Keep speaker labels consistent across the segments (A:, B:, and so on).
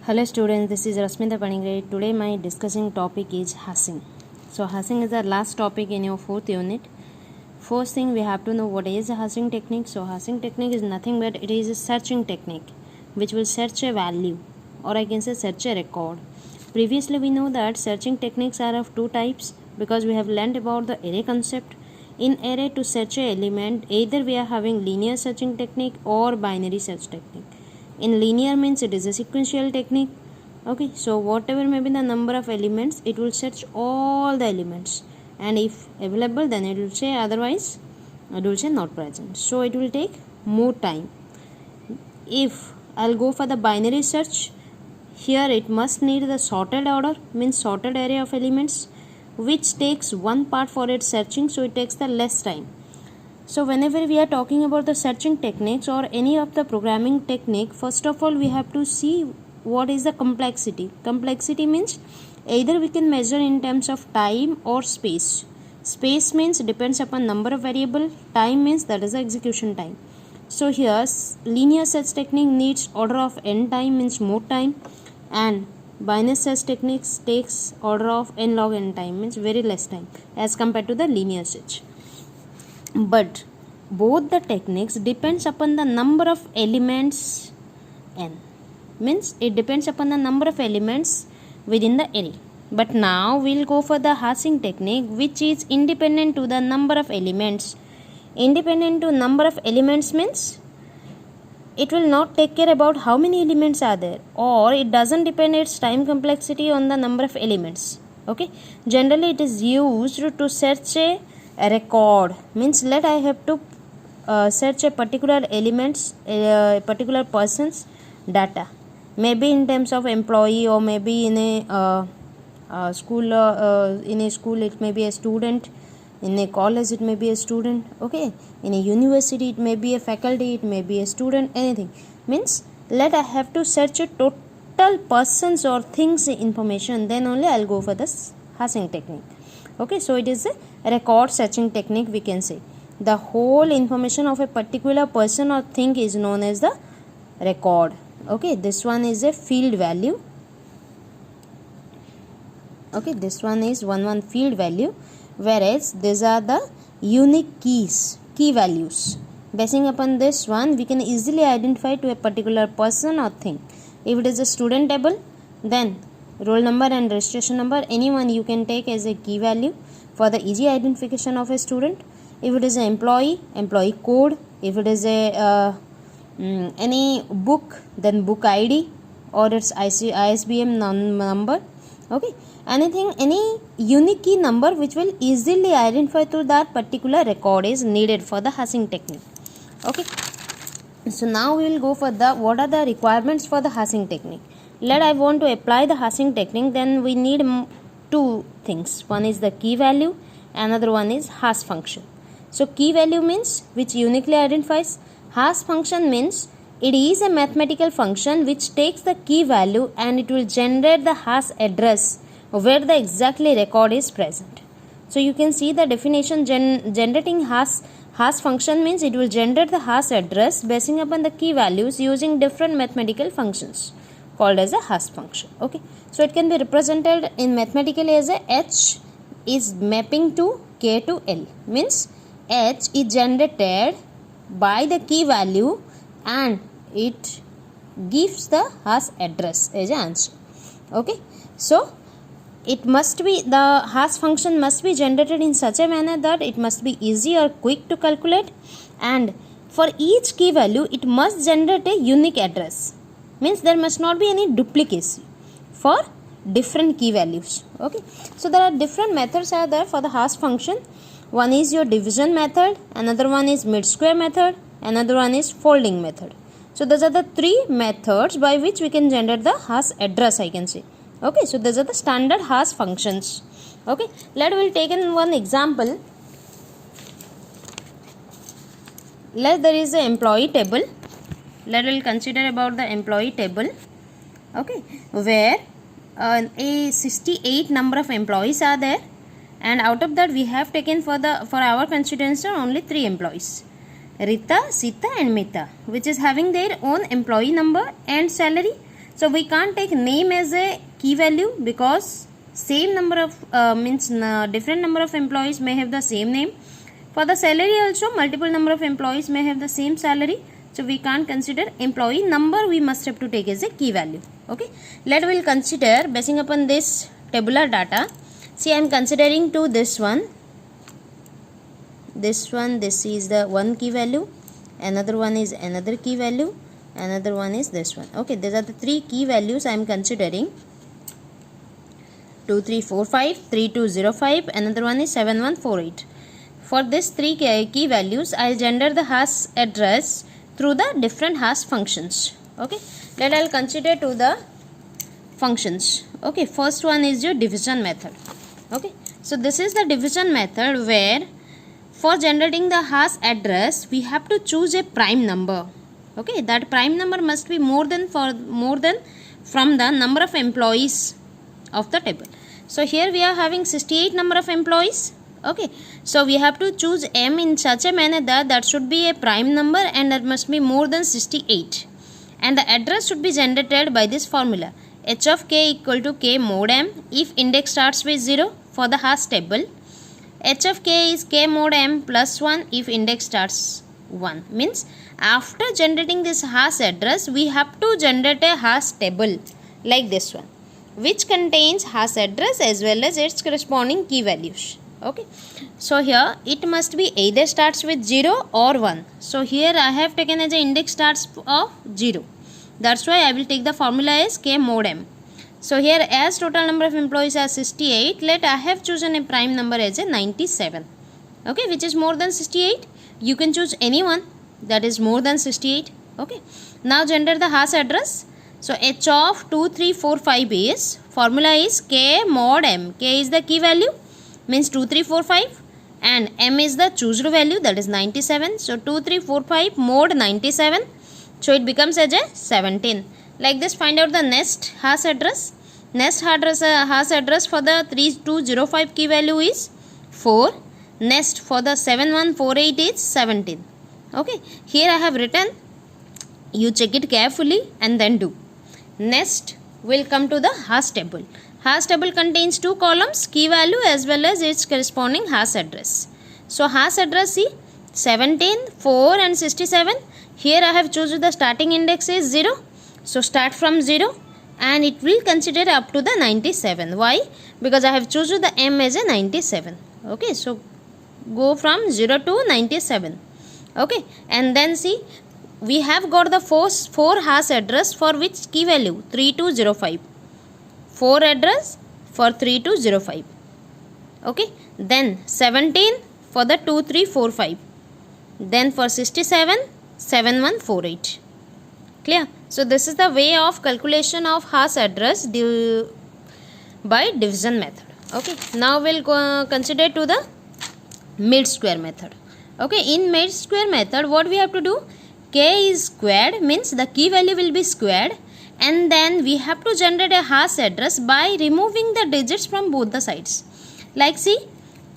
A: Hello students, this is Rasmita Panigre. Today my discussing topic is Hassing. So Hassing is the last topic in your 4th unit. First thing we have to know what is a Hassing technique. So Hassing technique is nothing but it is a searching technique which will search a value, or I can say search a record. Previously we know that searching techniques are of two types because we have learned about the array concept. In array, to search a element, either we are having linear searching technique or binary search technique. In linear means it is a sequential technique. Okay, so whatever may be the number of elements, it will search all the elements, and if available then it will say, otherwise it will say not present. So it will take more time. If I'll go for the binary search, here it must need the sorted order, means sorted array of elements, which takes one part for its searching, so it takes the less time. So whenever we are talking about the searching techniques or any of the programming technique, first of all we have to see what is the complexity. Complexity means either we can measure in terms of time or space. Space means depends upon number of variable, time means that is the execution time. So here linear search technique needs order of n time, means more time, and binary search techniques takes order of n log n time, means very less time as compared to the linear search. But both the techniques depends upon the number of elements n, means it depends upon the number of elements within the array. But now we'll go for the Hassing technique, which is independent to the number of elements. Independent to number of elements means it will not take care about how many elements are there, or it doesn't depend its time complexity on the number of elements. Okay, generally it is used to search a record, means let I have to search a particular elements, a particular person's data, maybe in terms of employee, or maybe in a school, in a school it may be a student, in a college it may be a student, okay, in a university it may be a faculty, it may be a student, anything. Means let I have to search a total persons or things information, then only I'll go for this Hassing technique. Okay, so it is a record searching technique, we can say. The whole information of a particular person or thing is known as the record. Okay, this one is a field value. Okay, this one is one field value, whereas these are the unique keys, key values. Basing upon this one, we can easily identify to a particular person or thing. If it is a student table, then roll number and registration number, anyone you can take as a key value for the easy identification of a student. If it is an employee, employee code. If it is a any book, then book ID or its ISBN number. Okay, anything, any unique key number which will easily identify to that particular record is needed for the Hassing technique. Okay, so now we will go for the what are the requirements for the Hassing technique. Let I want to apply the Hassing technique, then we need two things. One is the key value, another one is Hash function. So key value means which uniquely identifies. Hash function means it is a mathematical function which takes the key value and it will generate the hash address where the exactly record is present. So you can see the definition, generating hash function means it will generate the hash address basing upon the key values using different mathematical functions called as a hash function. Okay, so it can be represented in mathematically as a H is mapping to K to L, means H is generated by the key value and it gives the hash address as an answer. Okay, so it must be, the hash function must be generated in such a manner that it must be easy or quick to calculate, and for each key value it must generate a unique address, means there must not be any duplicacy for different key values. Okay, so there are different methods are there for the hash function. One is your division method, another one is mid square method, another one is folding method. So those are the three methods by which we can generate the hash address, I can say. Okay, so those are the standard hash functions. Okay, let will take in one example. Let there is an employee table. Let will consider about the employee table. Okay, where a 68 number of employees are there, and out of that we have taken for our consideration only 3 employees, Rita, Sita and Mita, which is having their own employee number and salary. So we can't take name as a key value because same number of different number of employees may have the same name. For the salary also, multiple number of employees may have the same salary. So we can't consider employee number, we must have to take as a key value. Okay, we'll consider basing upon this tabular data. See, I am considering to this one, this is the one key value, another one is another key value, another one is this one. Okay, these are the three key values I am considering. 2345, 3205, another one is 7148. For this three key values, I will gender the hash address through the different hash functions. Okay, I will consider to the functions. Okay, first one is your division method. Okay, so this is the division method where for generating the hash address we have to choose a prime number. Okay, that prime number must be more than from the number of employees of the table. So here we are having 68 number of employees. Okay, so we have to choose m in such a manner that should be a prime number and that must be more than 68, and the address should be generated by this formula h of k equal to k mod m if index starts with 0 for the hash table. H of k is k mod m plus 1 if index starts 1. Means after generating this hash address we have to generate a hash table like this one, which contains hash address as well as its corresponding key values. Okay, so here it must be either starts with 0 or 1. So here I have taken as an index starts of 0. That's why I will take the formula as k mod m. So here as total number of employees are 68, I have chosen a prime number as a 97. Okay, which is more than 68. You can choose any one that is more than 68. Okay, now gender the hash address. So h of 2345 is, formula is k mod m. K is the key value, means 2345, and m is the choose value, that is 97. So 2345 mod 97, so it becomes as a 17. Like this, find out the next hash address. Next hash address for the 3205 key value is 4. Next for the 7148 is 17. Okay, here I have written, you check it carefully and then do. Next we'll come to the hash table. Hash table contains two columns, key value as well as its corresponding hash address. So hash address, see, 17, 4 and 67. Here I have chosen the starting index is 0. So start from 0 and it will consider up to the 97. Why? Because I have chosen the m as a 97. Okay, so go from 0 to 97. Okay, and then see, we have got the four hash address for which key value 3205. 4 address for 3205. Okay, then 17 for the 2345. Then for 67, 7148. Clear? So this is the way of calculation of hash address by division method. Okay, now we'll consider to the mid square method. Okay, in mid square method what we have to do, k is squared, means the key value will be squared, and then we have to generate a hash address by removing the digits from both the sides. Like see,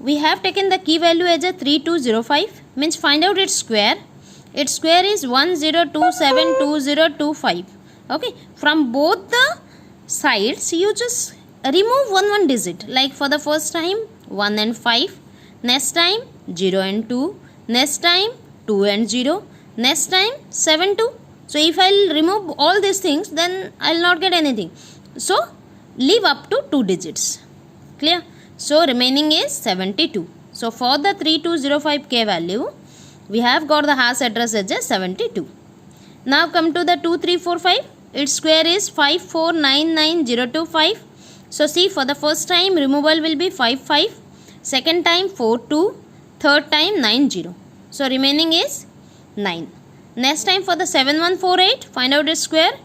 A: we have taken the key value as a 3205, means find out its square. Its square is 10272025. Okay, from both the sides you just remove one digit. Like for the first time 1 and 5, next time 0 and 2, next time 2 and 0, next time 7 2. So if I will remove all these things, then I will not get anything. So leave up to 2 digits. Clear? So remaining is 72. So for the 3205k value, we have got the hash address as a 72. Now come to the 2345. Its square is 5499025. So see, for the first time removal will be 55, second time 42, third time 90. So remaining is 9. Next time for the 7148, find out its square,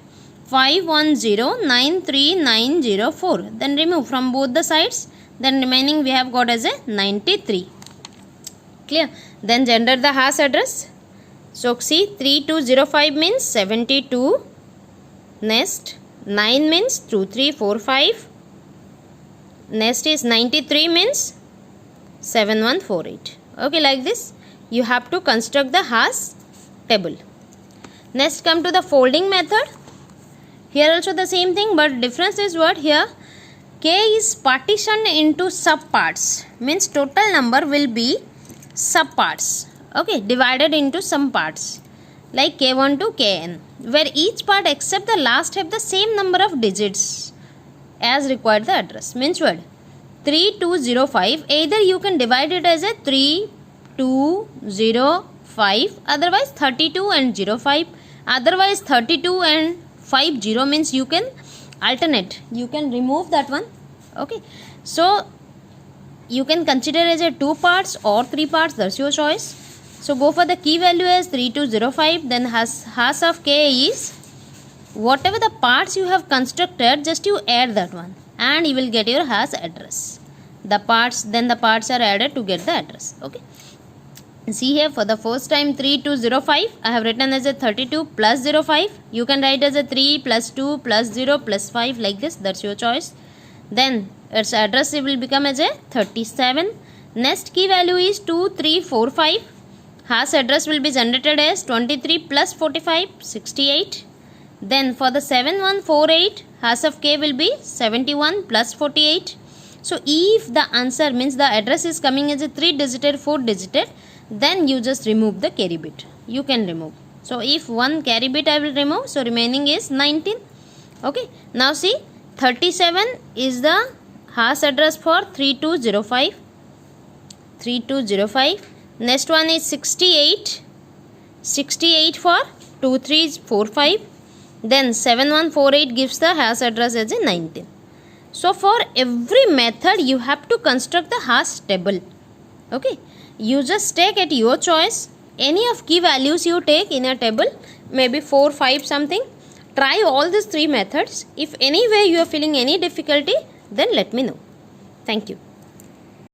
A: 51093904. Then remove from both the sides. Then remaining we have got as a 93. Clear? Then gender the hash address. So see, 3205 means 72. Next 9 means 2345. Next is 93 means 7148. Okay, like this you have to construct the hash table. Next come to the folding method. Here also the same thing, but difference is what here k is partitioned into subparts, means total number will be subparts, okay, divided into some parts like k1 to kn, where each part except the last have the same number of digits as required the address. Means what? 3205, either you can divide it as a 3205, otherwise 32 and 05, otherwise 32 and 50, means you can alternate, you can remove that one, okay. So you can consider as a 2 parts or 3 parts, that's your choice. So go for the key value as 3205, then hash of k is whatever the parts you have constructed, just you add that one and you will get your hash address. The parts are added to get the address, okay. See here, for the first time 3205 I have written as a 32 plus 05. You can write as a 3 plus 2 plus 0 plus 5, like this, that's your choice. Then its address will become as a 37. Next key value is 2345. Hash address will be generated as 23 plus 45, 68. Then for the 7148, hash of k will be 71 plus 48. So if the answer means the address is coming as a 3-digit, 4-digit, then you just remove the carry bit. You can remove. So if one carry bit I will remove, so remaining is 19. Okay. Now see, 37 is the hash address for 3205. 3205. Next one is 68. 68 for 2345. Then 7148 gives the hash address as a 19. So for every method you have to construct the hash table. Okay. You just take at your choice any of key values you take in a table, maybe 4, 5 something. Try all these 3 methods. If anyway you are feeling any difficulty, then let me know. Thank you.